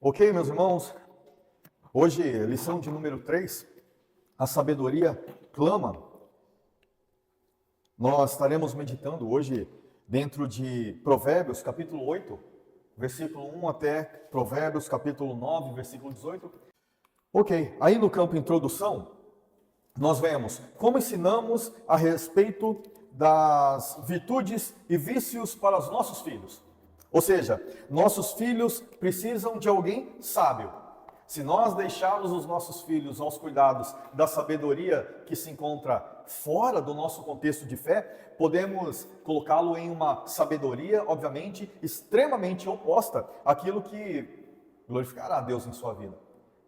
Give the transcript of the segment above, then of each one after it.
Ok, meus irmãos, hoje, lição de número 3, a sabedoria clama. Nós estaremos meditando hoje dentro de Provérbios, capítulo 8, versículo 1 até Provérbios, capítulo 9, versículo 18. Ok, aí no campo introdução, nós vemos como ensinamos a respeito das virtudes e vícios para os nossos filhos. Ou seja, nossos filhos precisam de alguém sábio. Se nós deixarmos os nossos filhos aos cuidados da sabedoria que se encontra fora do nosso contexto de fé, podemos colocá-lo em uma sabedoria, obviamente, extremamente oposta àquilo que glorificará a Deus em sua vida.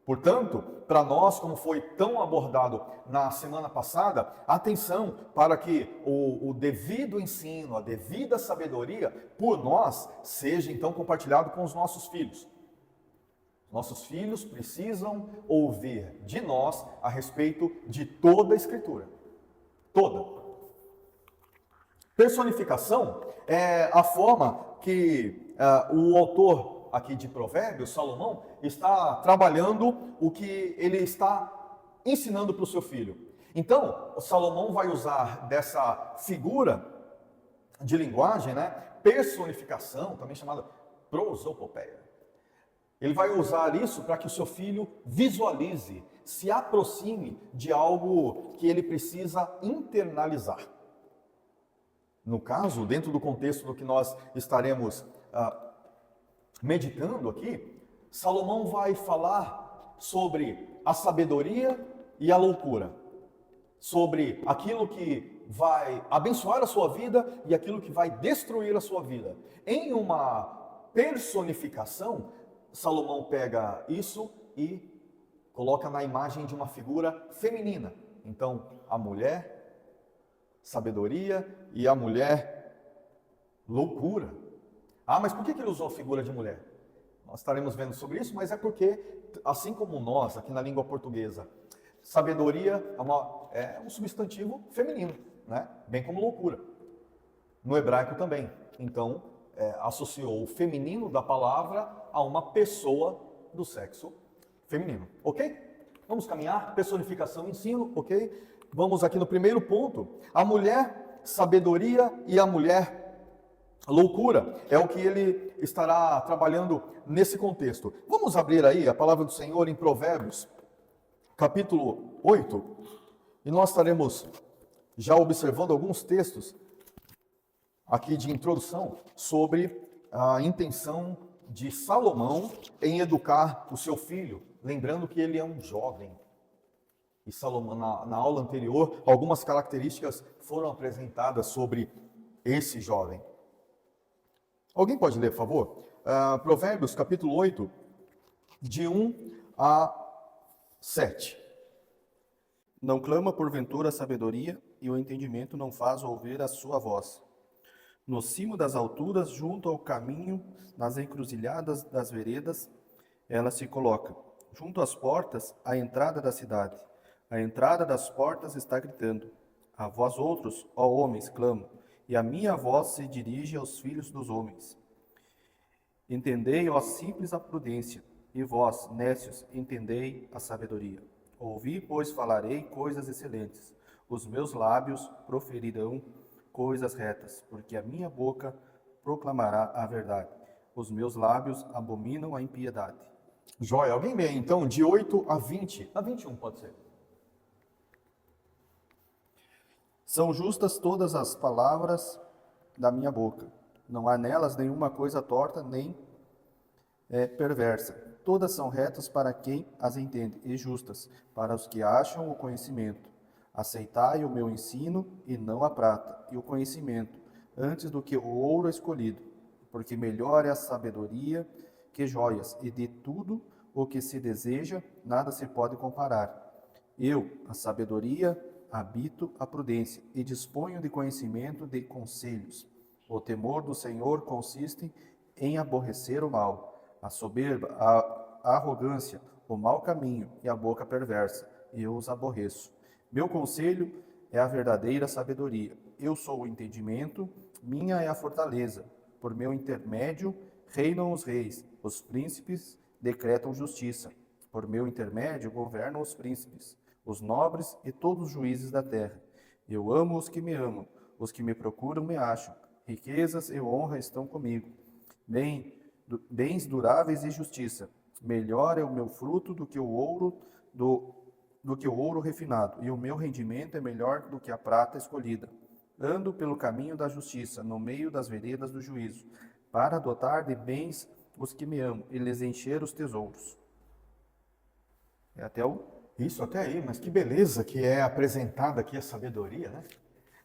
Portanto, para nós, como foi tão abordado na semana passada, atenção para que o devido ensino, a devida sabedoria por nós seja então compartilhado com os nossos filhos. Nossos filhos precisam ouvir de nós a respeito de toda a Escritura. Toda. Personificação é a forma que o autor aqui de Provérbios, Salomão, está trabalhando o que ele está ensinando para o seu filho. Então, Salomão vai usar dessa figura de linguagem, personificação, também chamada prosopopeia. Ele vai usar isso para que o seu filho visualize, se aproxime de algo que ele precisa internalizar. No caso, dentro do contexto do que nós estaremos meditando aqui, Salomão vai falar sobre a sabedoria e a loucura, sobre aquilo que vai abençoar a sua vida e aquilo que vai destruir a sua vida. Em uma personificação, Salomão pega isso e coloca na imagem de uma figura feminina. Então, a mulher, sabedoria, e a mulher, loucura. Ah, mas por que ele usou a figura de mulher? Nós estaremos vendo sobre isso, mas é porque, assim como nós, aqui na língua portuguesa, sabedoria é um substantivo feminino, bem como loucura. No hebraico também. Então, associou o feminino da palavra a uma pessoa do sexo feminino. Ok? Vamos caminhar. Personificação, ensino. Ok? Vamos aqui no primeiro ponto. A mulher, sabedoria, e a mulher, loucura, é o que ele estará trabalhando nesse contexto. Vamos abrir aí a palavra do Senhor em Provérbios, capítulo 8, e nós estaremos já observando alguns textos aqui de introdução sobre a intenção de Salomão em educar o seu filho, lembrando que ele é um jovem. E Salomão, na aula anterior, algumas características foram apresentadas sobre esse jovem. Alguém pode ler, por favor? Provérbios, capítulo 8, de 1 a 7. Não clama porventura a sabedoria, e o entendimento não faz ouvir a sua voz. No cimo das alturas, junto ao caminho, nas encruzilhadas das veredas, ela se coloca. Junto às portas, à entrada da cidade. A entrada das portas está gritando. A vós outros, ó homens, clamo, e a minha voz se dirige aos filhos dos homens. Entendei, ó simples, a prudência, e vós, nécios, entendei a sabedoria. Ouvi, pois falarei coisas excelentes. Os meus lábios proferirão coisas retas, porque a minha boca proclamará a verdade. Os meus lábios abominam a impiedade. Joia. Alguém lê então de 8 a 20. A 21 pode ser. São justas todas as palavras da minha boca. Não há nelas nenhuma coisa torta, nem perversa. Todas são retas para quem as entende, e justas para os que acham o conhecimento. Aceitai o meu ensino, e não a prata, e o conhecimento, antes do que o ouro escolhido. Porque melhor é a sabedoria que joias, e de tudo o que se deseja, nada se pode comparar. Eu, a sabedoria, habito a prudência, e disponho de conhecimento de conselhos. O temor do Senhor consiste em aborrecer o mal, a soberba, a arrogância, o mau caminho e a boca perversa. Eu os aborreço. Meu conselho é a verdadeira sabedoria. Eu sou o entendimento, minha é a fortaleza. Por meu intermédio reinam os reis, os príncipes decretam justiça. Por meu intermédio governam os príncipes, os nobres e todos os juízes da terra. Eu amo os que me amam, os que me procuram me acham. Riquezas e honra estão comigo. Bens duráveis e justiça. Melhor é o meu fruto do que o ouro refinado, e o meu rendimento é melhor do que a prata escolhida. Ando pelo caminho da justiça, no meio das veredas do juízo, para dotar de bens os que me amam e lhes encher os tesouros. É até o... Isso, até aí, mas que beleza que é apresentada aqui a sabedoria, né?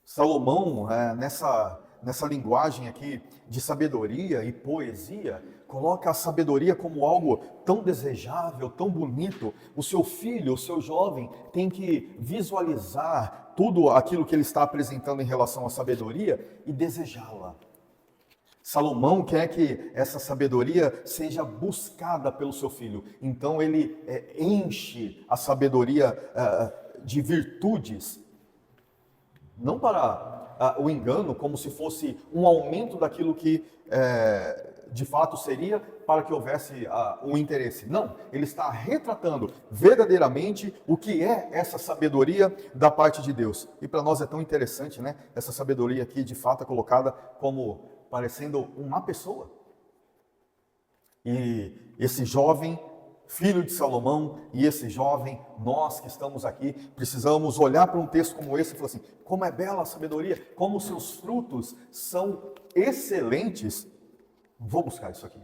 Salomão, nessa linguagem aqui de sabedoria e poesia, coloca a sabedoria como algo tão desejável, tão bonito. O seu filho, o seu jovem, tem que visualizar tudo aquilo que ele está apresentando em relação à sabedoria e desejá-la. Salomão quer que essa sabedoria seja buscada pelo seu filho. Então ele enche a sabedoria de virtudes, não para o engano, como se fosse um aumento daquilo que de fato seria, para que houvesse um interesse. Não, ele está retratando verdadeiramente o que é essa sabedoria da parte de Deus. E para nós é tão interessante, né? Essa sabedoria aqui de fato é colocada como parecendo uma pessoa. E esse jovem, filho de Salomão, e esse jovem, nós que estamos aqui, precisamos olhar para um texto como esse e falar assim, como é bela a sabedoria, como os seus frutos são excelentes. Vou buscar isso aqui.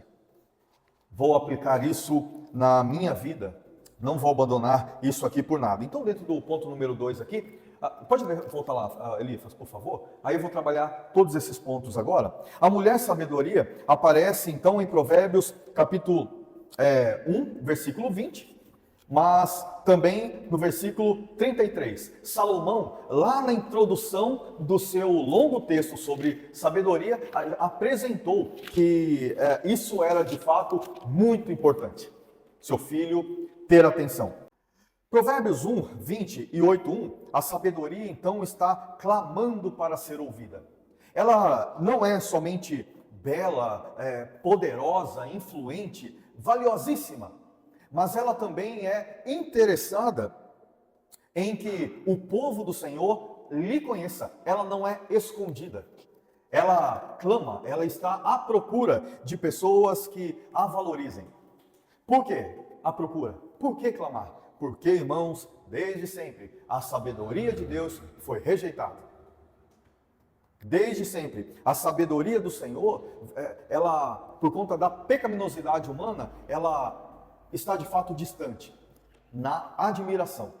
Vou aplicar isso na minha vida. Não vou abandonar isso aqui por nada. Então, dentro do ponto número 2 aqui, pode voltar lá, Elifas, por favor? Aí eu vou trabalhar todos esses pontos agora. A mulher sabedoria aparece, então, em Provérbios, capítulo 1, versículo 20, mas também no versículo 33. Salomão, lá na introdução do seu longo texto sobre sabedoria, apresentou que isso era de fato muito importante. Seu filho ter atenção. Provérbios 1, 20 e 8, 1, a sabedoria então está clamando para ser ouvida. Ela não é somente bela, poderosa, influente, valiosíssima, mas ela também é interessada em que o povo do Senhor lhe conheça. Ela não é escondida. Ela clama, ela está à procura de pessoas que a valorizem. Por quê? A procura. Por que clamar? Porque, irmãos, desde sempre, a sabedoria de Deus foi rejeitada. Desde sempre, a sabedoria do Senhor, ela, por conta da pecaminosidade humana, ela está de fato distante na admiração,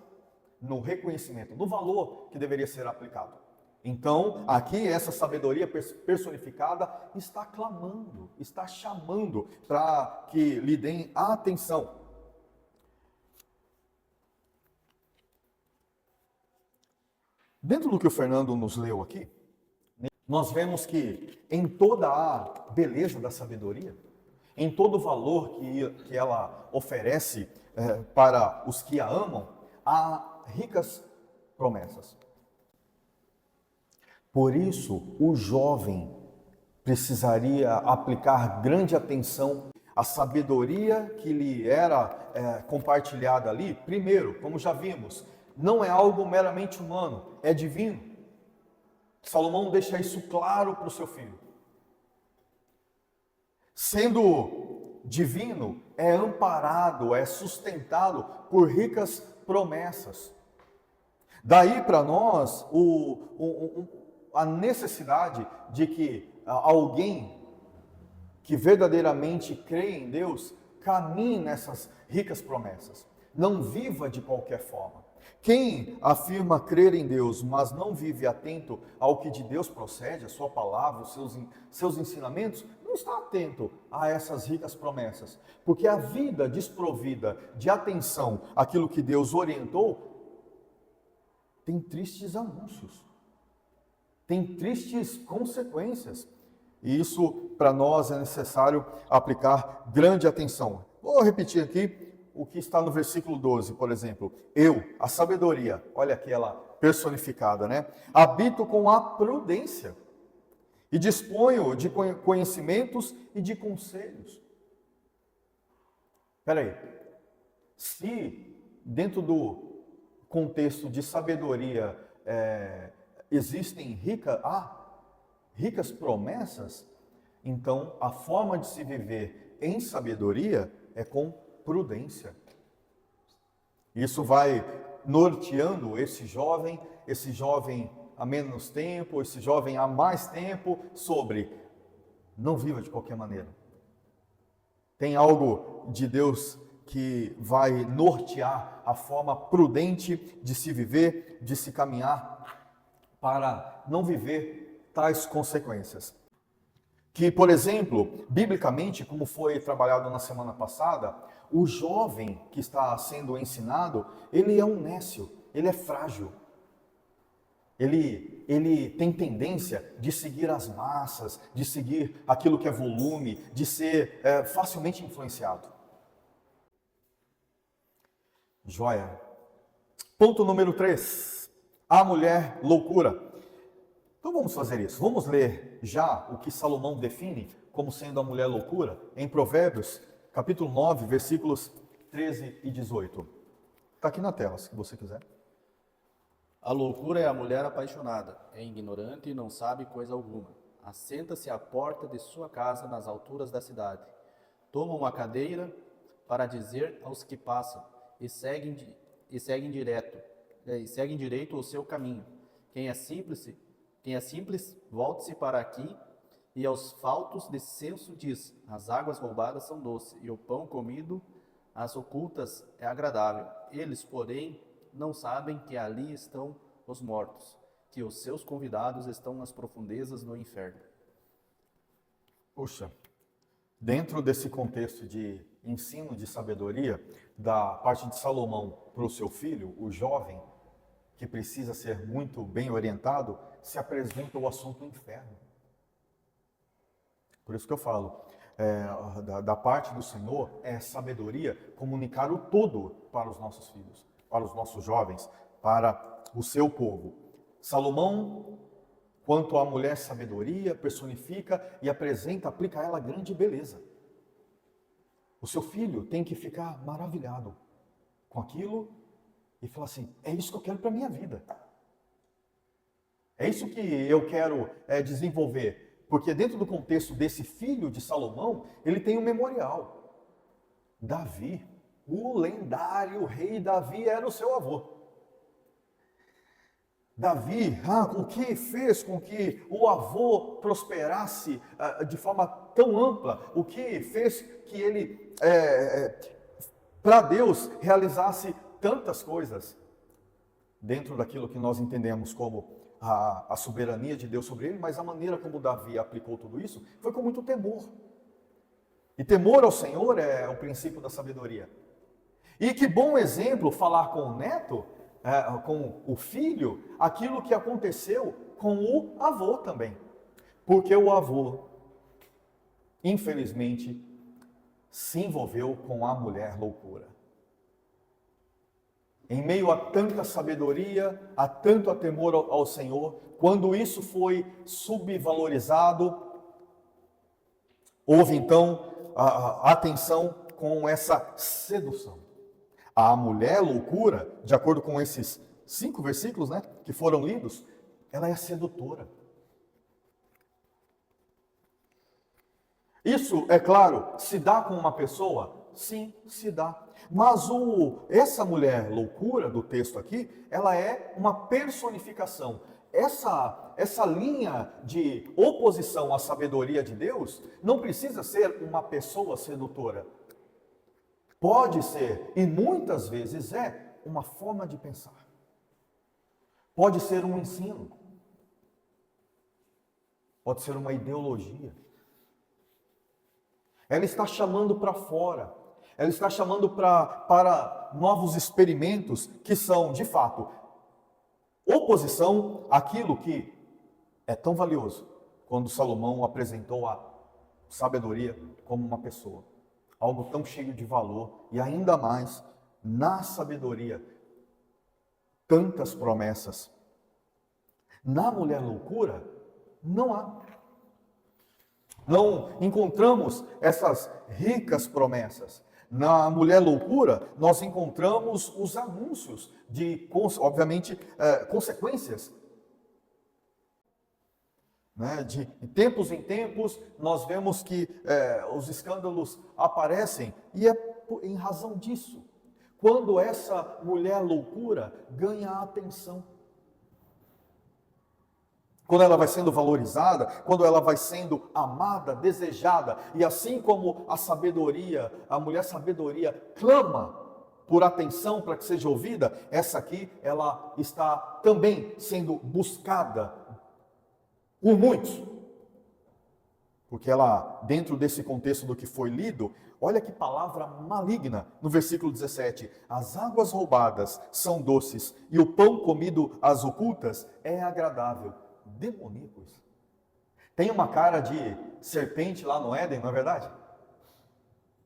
no reconhecimento, no valor que deveria ser aplicado. Então, aqui essa sabedoria personificada está clamando, está chamando para que lhe deem atenção. Dentro do que o Fernando nos leu aqui, nós vemos que em toda a beleza da sabedoria, em todo o valor que ela oferece para os que a amam, há ricas promessas. Por isso, o jovem precisaria aplicar grande atenção à sabedoria que lhe era compartilhada ali. Primeiro, como já vimos, não é algo meramente humano, é divino. Salomão deixa isso claro para o seu filho. Sendo divino, é amparado, é sustentado por ricas promessas. Daí para nós a necessidade de que alguém que verdadeiramente crê em Deus caminhe nessas ricas promessas. Não viva de qualquer forma. Quem afirma crer em Deus, mas não vive atento ao que de Deus procede, a sua palavra, os seus ensinamentos, não está atento a essas ricas promessas. Porque a vida desprovida de atenção àquilo que Deus orientou, tem tristes anúncios, tem tristes consequências. E isso, para nós, é necessário aplicar grande atenção. Vou repetir aqui o que está no versículo 12, por exemplo. Eu, a sabedoria, olha aquela personificada, né? Habito com a prudência e disponho de conhecimentos e de conselhos. Peraí, se dentro do contexto de sabedoria existem ricas promessas, então a forma de se viver em sabedoria é com prudência. Isso vai norteando esse jovem há menos tempo, esse jovem há mais tempo, sobre não viva de qualquer maneira. Tem algo de Deus que vai nortear a forma prudente de se viver, de se caminhar, para não viver tais consequências. Que, por exemplo, biblicamente, como foi trabalhado na semana passada, o jovem que está sendo ensinado, ele é um nécio, ele é frágil. Ele tem tendência de seguir as massas, de seguir aquilo que é volume, de ser facilmente influenciado. Joia. Ponto número 3. A mulher loucura. Então vamos fazer isso. Vamos ler já o que Salomão define como sendo a mulher loucura em Provérbios, capítulo 9, versículos 13 e 18. Está aqui na tela, se você quiser. A loucura é a mulher apaixonada, é ignorante e não sabe coisa alguma. Assenta-se à porta de sua casa nas alturas da cidade. Toma uma cadeira para dizer aos que passam e seguem direito o seu caminho. Quem é simples, volte-se para aqui, e aos faltos de senso diz: as águas roubadas são doces, e o pão comido às ocultas é agradável. Eles, porém, não sabem que ali estão os mortos, que os seus convidados estão nas profundezas do inferno. Puxa, dentro desse contexto de ensino de sabedoria, da parte de Salomão para o seu filho, o jovem, que precisa ser muito bem orientado, se apresenta o assunto inferno. Por isso que eu falo, da parte do Senhor, é sabedoria comunicar o todo para os nossos filhos, para os nossos jovens, para o seu povo. Salomão, quanto à mulher sabedoria, personifica e apresenta, aplica a ela grande beleza. O seu filho tem que ficar maravilhado com aquilo e falar assim: é isso que eu quero para a minha vida. É isso que eu quero desenvolver. Porque dentro do contexto desse filho de Salomão, ele tem um memorial. Davi, o lendário rei Davi, era o seu avô. Davi, o que fez com que o avô prosperasse de forma tão ampla? O que fez que ele, para Deus, realizasse tantas coisas? Dentro daquilo que nós entendemos como a soberania de Deus sobre ele, mas a maneira como Davi aplicou tudo isso foi com muito temor. E temor ao Senhor é o princípio da sabedoria. E que bom exemplo falar com o neto, com o filho, aquilo que aconteceu com o avô também. Porque o avô, infelizmente, se envolveu com a mulher loucura. Em meio a tanta sabedoria, a tanto temor ao Senhor, quando isso foi subvalorizado, houve então a atenção com essa sedução. A mulher loucura, de acordo com esses 5 versículos, que foram lidos, ela é sedutora. Isso, é claro, se dá com uma pessoa? Sim, se dá. Mas essa mulher loucura do texto aqui, ela é uma personificação. Essa linha de oposição à sabedoria de Deus não precisa ser uma pessoa sedutora. Pode ser, e muitas vezes uma forma de pensar. Pode ser um ensino. Pode ser uma ideologia. Ela está chamando para fora. Ela está chamando para novos experimentos que são, de fato, oposição àquilo que é tão valioso, quando Salomão apresentou a sabedoria como uma pessoa. Algo tão cheio de valor, e ainda mais, na sabedoria, tantas promessas. Na mulher loucura, não há. Não encontramos essas ricas promessas. Na mulher loucura, nós encontramos os anúncios de, obviamente, consequências. Né? De tempos em tempos, nós vemos que os escândalos aparecem, e é em razão disso. Quando essa mulher loucura ganha atenção, quando ela vai sendo valorizada, quando ela vai sendo amada, desejada, e assim como a sabedoria, a mulher sabedoria clama por atenção para que seja ouvida, essa aqui, ela está também sendo buscada por muitos. Porque ela, dentro desse contexto do que foi lido, olha que palavra maligna no versículo 17. As águas roubadas são doces, e o pão comido às ocultas é agradável. Demoníacos. Tem uma cara de serpente lá no Éden, não é verdade?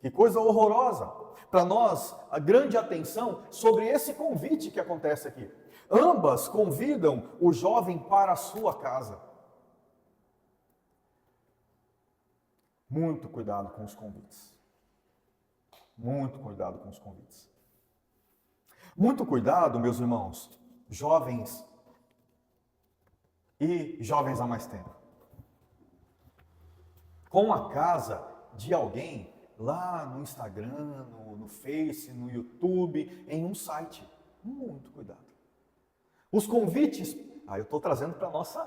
Que coisa horrorosa. Para nós, a grande atenção sobre esse convite que acontece aqui. Ambas convidam o jovem para a sua casa. Muito cuidado com os convites. Muito cuidado com os convites. Muito cuidado, meus irmãos, jovens e jovens há mais tempo, com a casa de alguém lá no Instagram, no Face, no YouTube, em um site. Muito cuidado. Os convites, eu estou trazendo para a nossa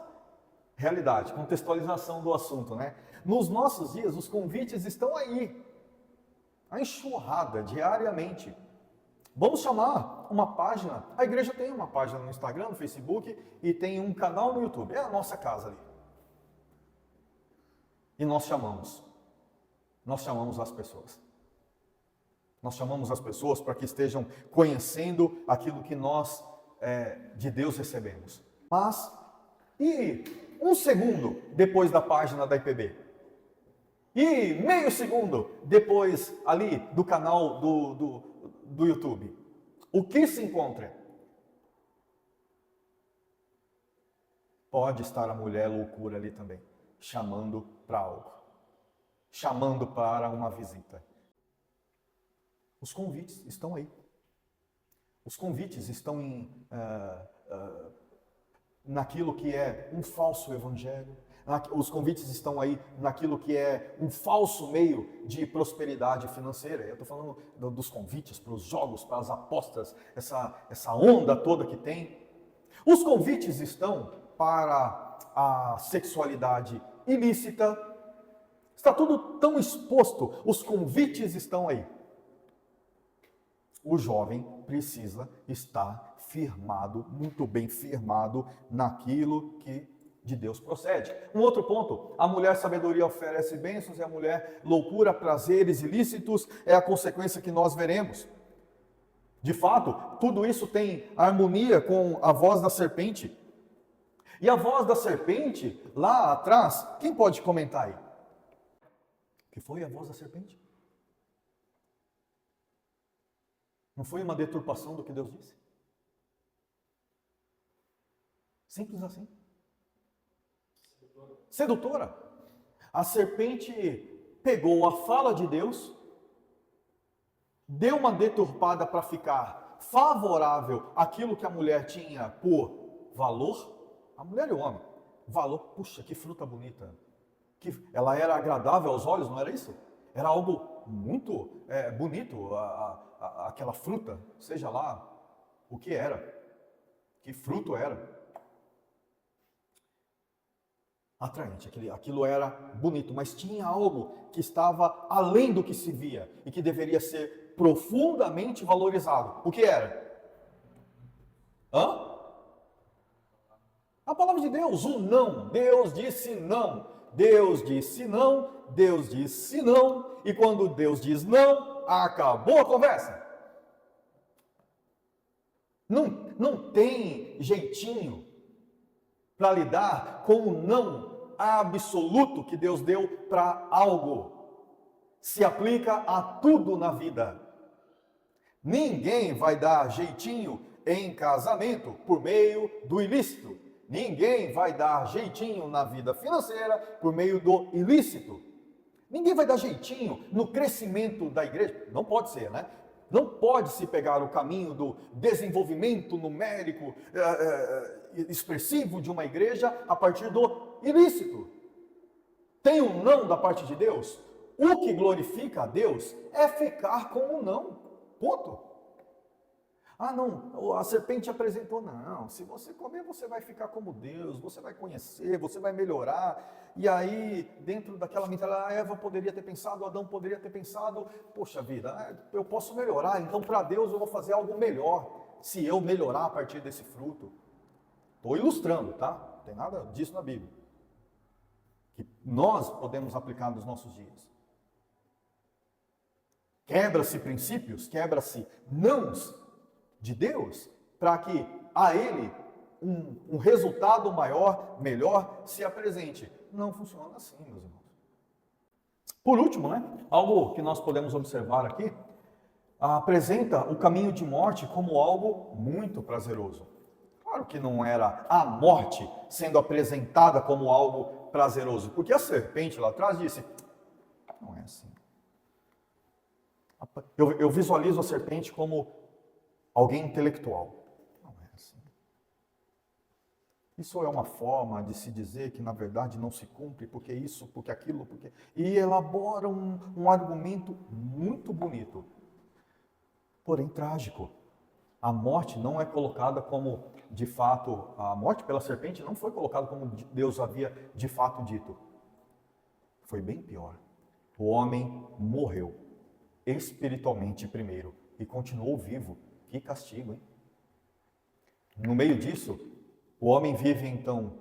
realidade, contextualização do assunto, né? Nos nossos dias, os convites estão aí, a enxurrada, diariamente. Vamos chamar uma página, a igreja tem uma página no Instagram, no Facebook e tem um canal no YouTube, é a nossa casa ali. E nós chamamos as pessoas. Nós chamamos as pessoas para que estejam conhecendo aquilo que nós de Deus recebemos. Mas, e um segundo depois da página da IPB? E meio segundo depois ali do canal do YouTube? O que se encontra? Pode estar a mulher loucura ali também, chamando para algo, chamando para uma visita. Os convites estão aí. Os convites estão naquilo que é um falso evangelho. Os convites estão aí naquilo que é um falso meio de prosperidade financeira. Eu estou falando dos convites para os jogos, para as apostas, essa onda toda que tem. Os convites estão para a sexualidade ilícita. Está tudo tão exposto. Os convites estão aí. O jovem precisa estar firmado, muito bem firmado naquilo que de Deus procede. Um outro ponto, a mulher sabedoria oferece bênçãos e a mulher loucura, prazeres ilícitos é a consequência que nós veremos. De fato, tudo isso tem harmonia com a voz da serpente. E a voz da serpente, lá atrás, quem pode comentar aí? O que foi a voz da serpente? Não foi uma deturpação do que Deus disse? Simples assim. Sedutora. A serpente pegou a fala de Deus, deu uma deturpada para ficar favorável àquilo que a mulher tinha por valor. A mulher e o homem. Valor, puxa, que fruta bonita. Ela era agradável aos olhos, não era isso? Era algo muito bonito, aquela fruta, seja lá o que era, que fruto era. Atraente, aquilo era bonito, mas tinha algo que estava além do que se via e que deveria ser profundamente valorizado. O que era? A palavra de Deus, o não. Deus disse não. Deus disse não. Deus disse não. E quando Deus diz não, acabou a conversa. Não tem jeitinho para lidar com o não absoluto que Deus deu para algo. Se aplica a tudo na vida. Ninguém vai dar jeitinho em casamento por meio do ilícito. Ninguém vai dar jeitinho na vida financeira por meio do ilícito. Ninguém vai dar jeitinho no crescimento da igreja. Não pode ser, né? Não pode se pegar o caminho do desenvolvimento numérico expressivo de uma igreja a partir do ilícito. Tem um não da parte de Deus? O que glorifica a Deus é ficar com o não. Ponto. Ah, não, a serpente apresentou, não, se você comer você vai ficar como Deus, você vai conhecer, você vai melhorar, e aí dentro daquela mentalidade, a Eva poderia ter pensado, Adão poderia ter pensado, poxa vida, eu posso melhorar, então para Deus eu vou fazer algo melhor, se eu melhorar a partir desse fruto. Estou ilustrando, tá? Não tem nada disso na Bíblia, que nós podemos aplicar nos nossos dias. Quebra-se princípios, quebra-se nãos de Deus, para que a Ele um resultado maior, melhor, se apresente. Não funciona assim, meus irmãos. Por último, né, algo que nós podemos observar aqui, apresenta o caminho de morte como algo muito prazeroso. Claro que não era a morte sendo apresentada como algo prazeroso, porque a serpente lá atrás disse, não é assim. Eu visualizo a serpente como alguém intelectual. Não é assim. Isso é uma forma de se dizer que na verdade não se cumpre, porque isso, porque aquilo, porque... E elabora um argumento muito bonito, porém trágico. A morte não é colocada como, de fato, a morte pela serpente não foi colocada como Deus havia de fato dito. Foi bem pior. O homem morreu espiritualmente primeiro e continuou vivo. Que castigo, hein? No meio disso, o homem vive então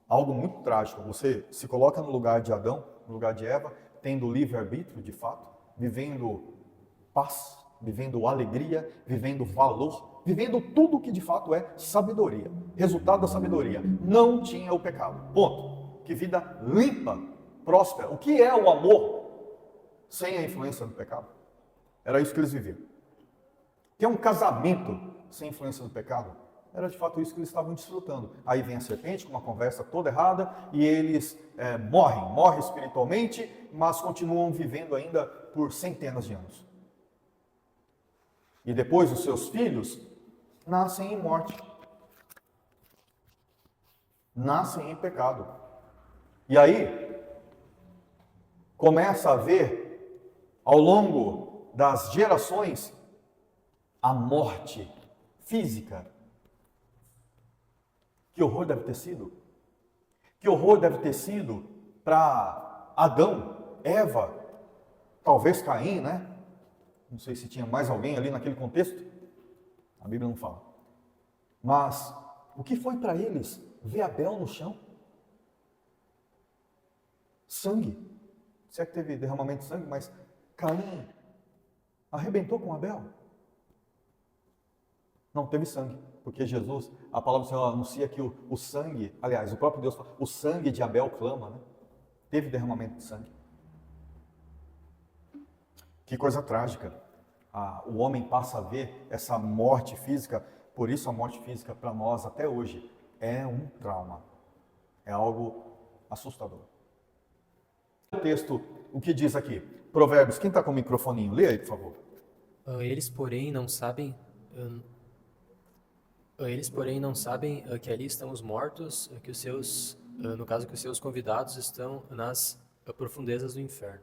algo muito trágico. Você se coloca no lugar de Adão, no lugar de Eva, tendo livre-arbítrio de fato, vivendo paz, vivendo alegria, vivendo valor, vivendo tudo que de fato é sabedoria. Resultado da sabedoria. Não tinha o pecado. Ponto. Que vida limpa, próspera. O que é o amor sem a influência do pecado? Era isso que eles viviam. Que é um casamento sem influência do pecado, era de fato isso que eles estavam desfrutando. Aí vem a serpente com uma conversa toda errada e eles morrem espiritualmente, mas continuam vivendo ainda por centenas de anos. E depois os seus filhos nascem em morte, nascem em pecado. E aí começa a haver, ao longo das gerações, a morte física. Que horror deve ter sido? Que horror deve ter sido para Adão, Eva, talvez Caim, né? Não sei se tinha mais alguém ali naquele contexto. A Bíblia não fala. Mas o que foi para eles ver Abel no chão? Sangue. Se é que teve derramamento de sangue, mas Caim arrebentou com Abel. Não teve sangue, porque Jesus, a palavra do Senhor anuncia que o sangue, aliás, o próprio Deus fala, o sangue de Abel clama, né? Teve derramamento de sangue. Que coisa trágica. O homem passa a ver essa morte física, por isso a morte física para nós até hoje é um trauma. É algo assustador. O texto, o que diz aqui? Provérbios, quem está com o microfoninho? Lê aí, por favor. Eles, porém, não sabem que ali estão os mortos, que os seus, no caso, que os seus convidados estão nas profundezas do inferno.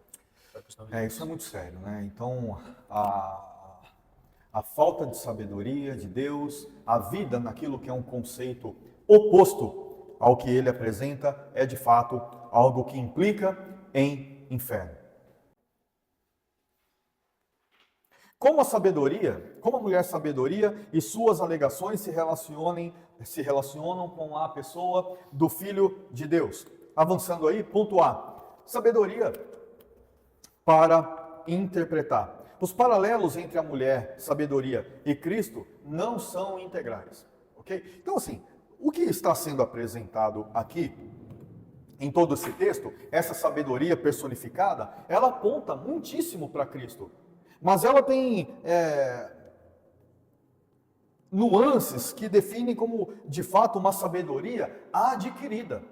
Isso é muito sério, né? Então, a falta de sabedoria de Deus, a vida naquilo que é um conceito oposto ao que ele apresenta, é de fato algo que implica em inferno. Como a mulher sabedoria e suas alegações se relacionam com a pessoa do Filho de Deus. Avançando aí, ponto A. Sabedoria para interpretar. Os paralelos entre a mulher, sabedoria e Cristo não são integrais. Ok? Então assim, o que está sendo apresentado aqui, em todo esse texto, essa sabedoria personificada, ela aponta muitíssimo para Cristo. Mas ela tem nuances que definem como, de fato, uma sabedoria adquirida.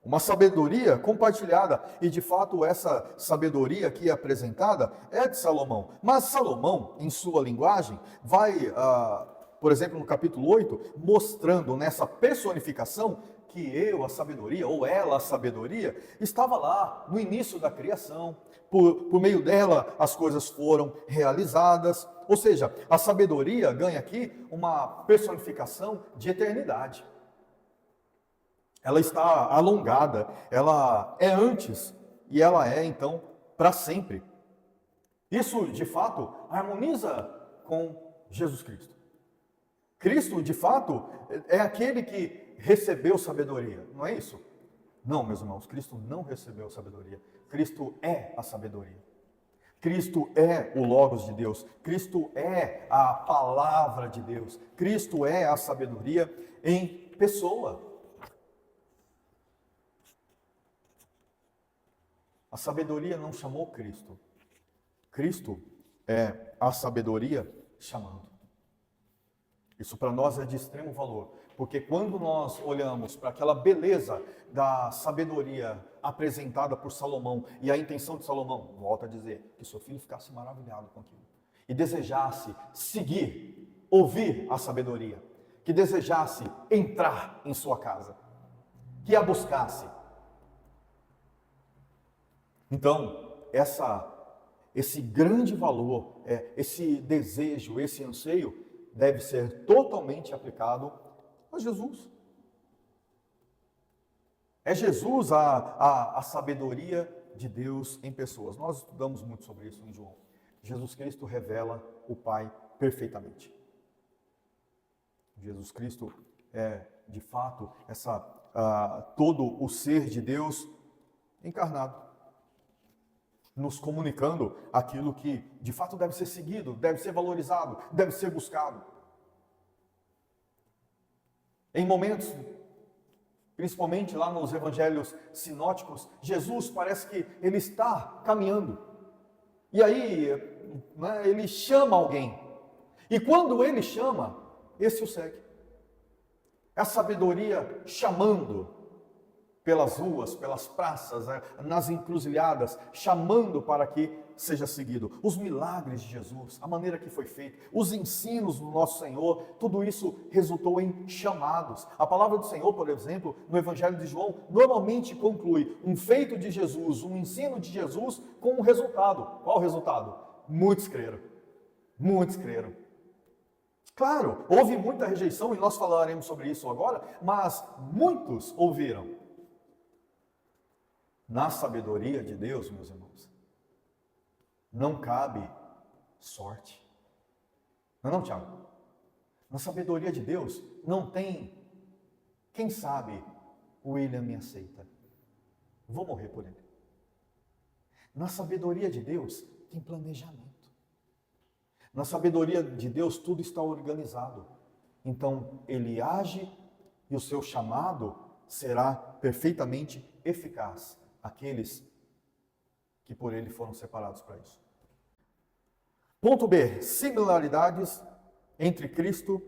Uma sabedoria compartilhada. E de fato essa sabedoria aqui apresentada é de Salomão. Mas Salomão, em sua linguagem, vai, por exemplo, no capítulo 8, mostrando nessa personificação que eu, a sabedoria, ou ela, a sabedoria, estava lá no início da criação. Por meio dela as coisas foram realizadas. Ou seja, a sabedoria ganha aqui uma personificação de eternidade. Ela está alongada, ela é antes e ela é então para sempre. Isso de fato harmoniza com Jesus Cristo. Cristo de fato é aquele que recebeu sabedoria, não é isso? Não, meus irmãos, Cristo não recebeu sabedoria. Cristo é a sabedoria. Cristo é o Logos de Deus. Cristo é a palavra de Deus. Cristo é a sabedoria em pessoa. A sabedoria não chamou Cristo. Cristo é a sabedoria chamando. Isso para nós é de extremo valor, porque quando nós olhamos para aquela beleza da sabedoria apresentada por Salomão e a intenção de Salomão, volto a dizer, que seu filho ficasse maravilhado com aquilo e desejasse seguir, ouvir a sabedoria, que desejasse entrar em sua casa, que a buscasse. Então, esse grande valor, esse desejo, esse anseio, deve ser totalmente aplicado a Jesus. É Jesus a sabedoria de Deus em pessoas. Nós estudamos muito sobre isso em João. Jesus Cristo revela o Pai perfeitamente. Jesus Cristo é, de fato, todo o ser de Deus encarnado, nos comunicando aquilo que de fato deve ser seguido, deve ser valorizado, deve ser buscado. Em momentos, principalmente lá nos evangelhos sinóticos, Jesus parece que ele está caminhando. E aí, ele chama alguém. E quando ele chama, esse o segue. É a sabedoria chamando pelas ruas, pelas praças, nas encruzilhadas, chamando para que seja seguido. Os milagres de Jesus, a maneira que foi feito, os ensinos do nosso Senhor, tudo isso resultou em chamados. A palavra do Senhor, por exemplo, no Evangelho de João, normalmente conclui um feito de Jesus, um ensino de Jesus com um resultado. Qual o resultado? Muitos creram. Muitos creram. Claro, houve muita rejeição e nós falaremos sobre isso agora, mas muitos ouviram. Na sabedoria de Deus, meus irmãos, não cabe sorte. Não, Tiago? Na sabedoria de Deus, não tem, quem sabe, o William me aceita. Vou morrer por ele. Na sabedoria de Deus, tem planejamento. Na sabedoria de Deus, tudo está organizado. Então, ele age e o seu chamado será perfeitamente eficaz. Aqueles que por ele foram separados para isso. Ponto B. Similaridades entre Cristo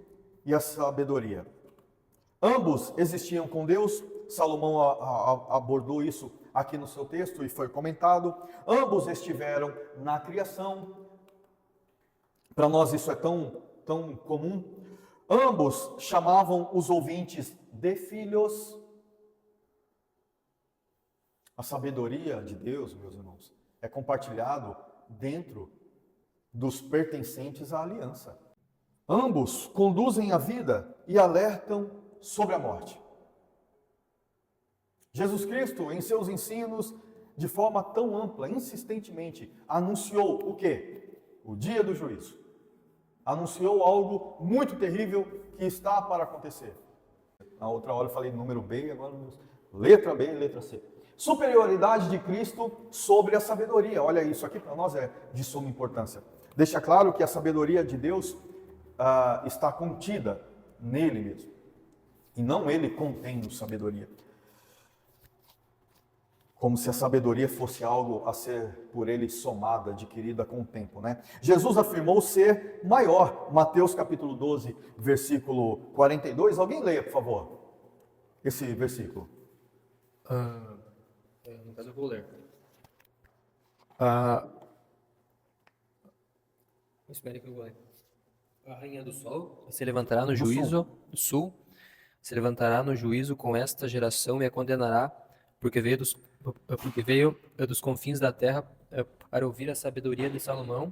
e a sabedoria. Ambos existiam com Deus. Salomão abordou isso aqui no seu texto e foi comentado. Ambos estiveram na criação. Para nós isso é tão comum. Ambos chamavam os ouvintes de filhos. A sabedoria de Deus, meus irmãos, é compartilhado dentro dos pertencentes à aliança. Ambos conduzem a vida e alertam sobre a morte. Jesus Cristo, em seus ensinos, de forma tão ampla, insistentemente, anunciou o quê? O dia do juízo. Anunciou algo muito terrível que está para acontecer. Na outra hora eu falei número B, agora letra B e letra C. Superioridade de Cristo sobre a sabedoria. Olha, isso aqui para nós é de suma importância. Deixa claro que a sabedoria de Deus está contida nele mesmo. E não ele contendo sabedoria. Como se a sabedoria fosse algo a ser por ele somada, adquirida com o tempo, né? Jesus afirmou ser maior. Mateus capítulo 12, versículo 42. Alguém leia, por favor, esse versículo. No caso eu vou ler. Ah, espere que eu vou ler. A rainha do sol se levantará no juízo do sul, se levantará no juízo com esta geração e a condenará, porque veio dos confins da terra para ouvir a sabedoria de Salomão.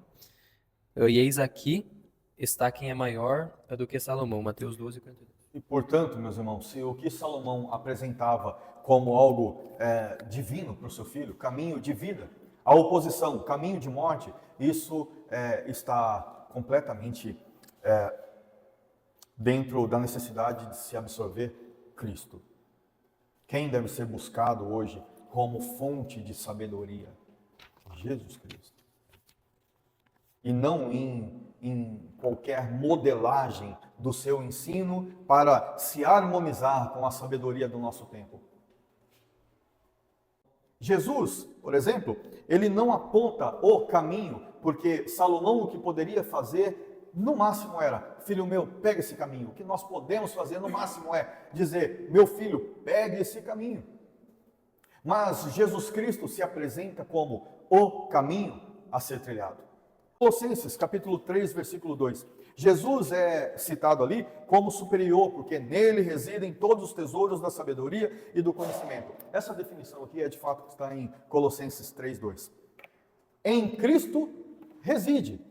E eis aqui está quem é maior do que Salomão. Mateus 12, 42. E, portanto, meus irmãos, se o que Salomão apresentava como algo divino para o seu filho, caminho de vida, a oposição, caminho de morte, isso está completamente dentro da necessidade de se absorver Cristo. Quem deve ser buscado hoje como fonte de sabedoria? Jesus Cristo. E não em qualquer modelagem do seu ensino para se harmonizar com a sabedoria do nosso tempo. Jesus, por exemplo, ele não aponta o caminho, porque Salomão o que poderia fazer, no máximo era, filho meu, pega esse caminho. O que nós podemos fazer, no máximo, é dizer, meu filho, pegue esse caminho. Mas Jesus Cristo se apresenta como o caminho a ser trilhado. Colossenses, capítulo 3, versículo 2. Jesus é citado ali como superior, porque nele residem todos os tesouros da sabedoria e do conhecimento. Essa definição aqui é de fato que está em Colossenses 3, 2. Em Cristo reside.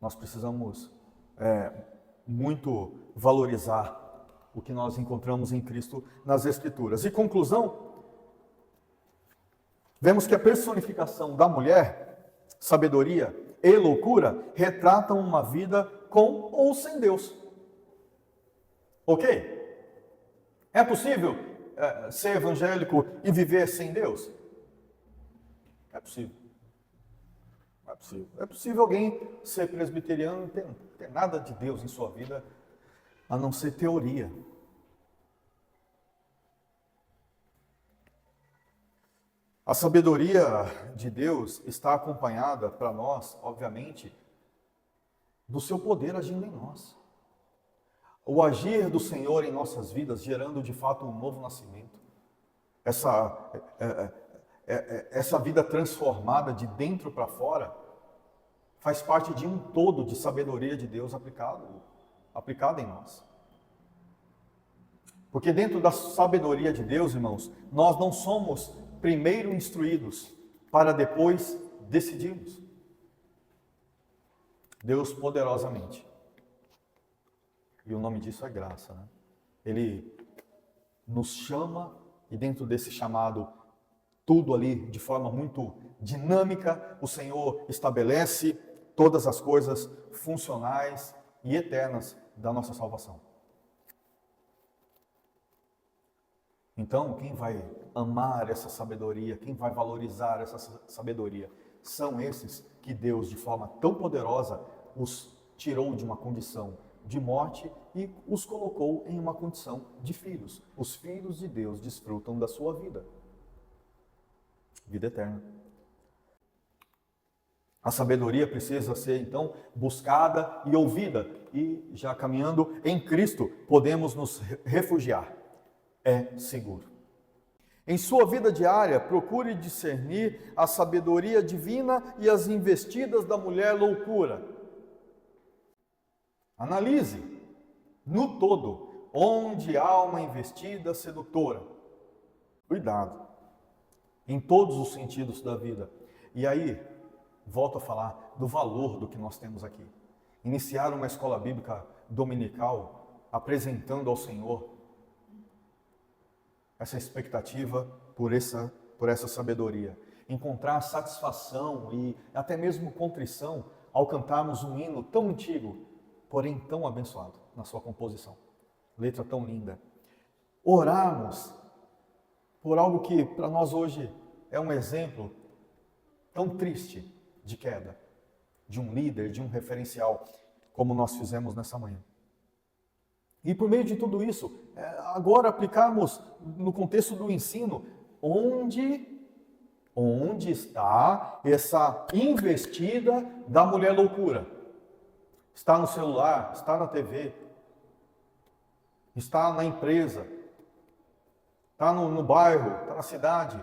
Nós precisamos muito valorizar o que nós encontramos em Cristo nas Escrituras. E conclusão, vemos que a personificação da mulher, sabedoria e loucura, retratam uma vida com ou sem Deus. Ok? É possível ser evangélico e viver sem Deus? É possível. É possível. É possível alguém ser presbiteriano e não ter nada de Deus em sua vida, a não ser teoria. A sabedoria de Deus está acompanhada para nós, obviamente, do seu poder agindo em nós. O agir do Senhor em nossas vidas, gerando de fato um novo nascimento. Essa vida transformada de dentro para fora, faz parte de um todo de sabedoria de Deus aplicada em nós. Porque dentro da sabedoria de Deus, irmãos, nós não somos primeiro instruídos para depois decidirmos. Deus poderosamente, e o nome disso é graça, né? Ele nos chama e dentro desse chamado, tudo ali de forma muito dinâmica, o Senhor estabelece todas as coisas funcionais e eternas da nossa salvação. Então, quem vai amar essa sabedoria, quem vai valorizar essa sabedoria, são esses que Deus, de forma tão poderosa, os tirou de uma condição de morte e os colocou em uma condição de filhos. Os filhos de Deus desfrutam da sua vida eterna. A sabedoria precisa ser, então, buscada e ouvida. E, já caminhando em Cristo, podemos nos refugiar. É seguro. Em sua vida diária, procure discernir a sabedoria divina e as investidas da mulher loucura. Analise, no todo, onde há uma investida sedutora. Cuidado, em todos os sentidos da vida. E aí, volto a falar do valor do que nós temos aqui. Iniciar uma escola bíblica dominical, apresentando ao Senhor essa expectativa por essa sabedoria. Encontrar satisfação e até mesmo contrição ao cantarmos um hino tão antigo, porém tão abençoado na sua composição. Letra tão linda. Orarmos por algo que para nós hoje é um exemplo tão triste de queda, de um líder, de um referencial, como nós fizemos nessa manhã. E por meio de tudo isso, agora aplicarmos no contexto do ensino, onde está essa investida da mulher loucura? Está no celular, está na TV, está na empresa, está no bairro, está na cidade,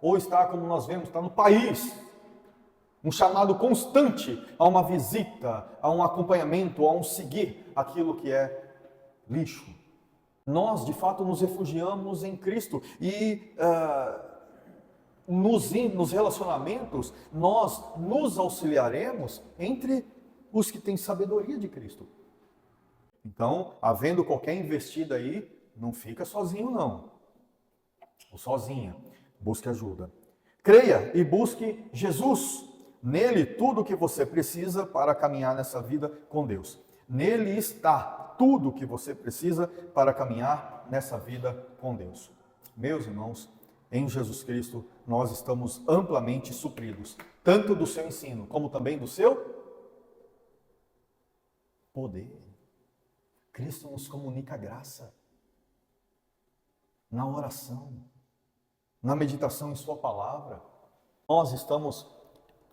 ou está, como nós vemos, está no país. Um chamado constante a uma visita, a um acompanhamento, a um seguir aquilo que é lixo. Nós, de fato, nos refugiamos em Cristo e nos relacionamentos, nós nos auxiliaremos entre os que têm sabedoria de Cristo. Então, havendo qualquer investida aí, não fica sozinho não, ou sozinha, busque ajuda. Creia e busque Jesus. Nele tudo o que você precisa para caminhar nessa vida com Deus. Nele está tudo o que você precisa para caminhar nessa vida com Deus. Meus irmãos, em Jesus Cristo nós estamos amplamente supridos, tanto do seu ensino como também do seu poder. Cristo nos comunica a graça na oração, na meditação em sua palavra. Nós estamos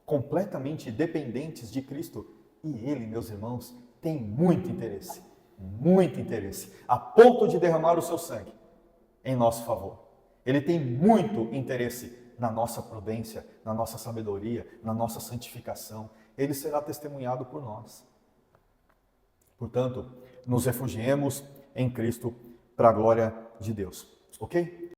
completamente dependentes de Cristo e Ele, meus irmãos, tem muito interesse, a ponto de derramar o seu sangue em nosso favor. Ele tem muito interesse na nossa prudência, na nossa sabedoria, na nossa santificação. Ele será testemunhado por nós. Portanto, nos refugiemos em Cristo para a glória de Deus. Ok?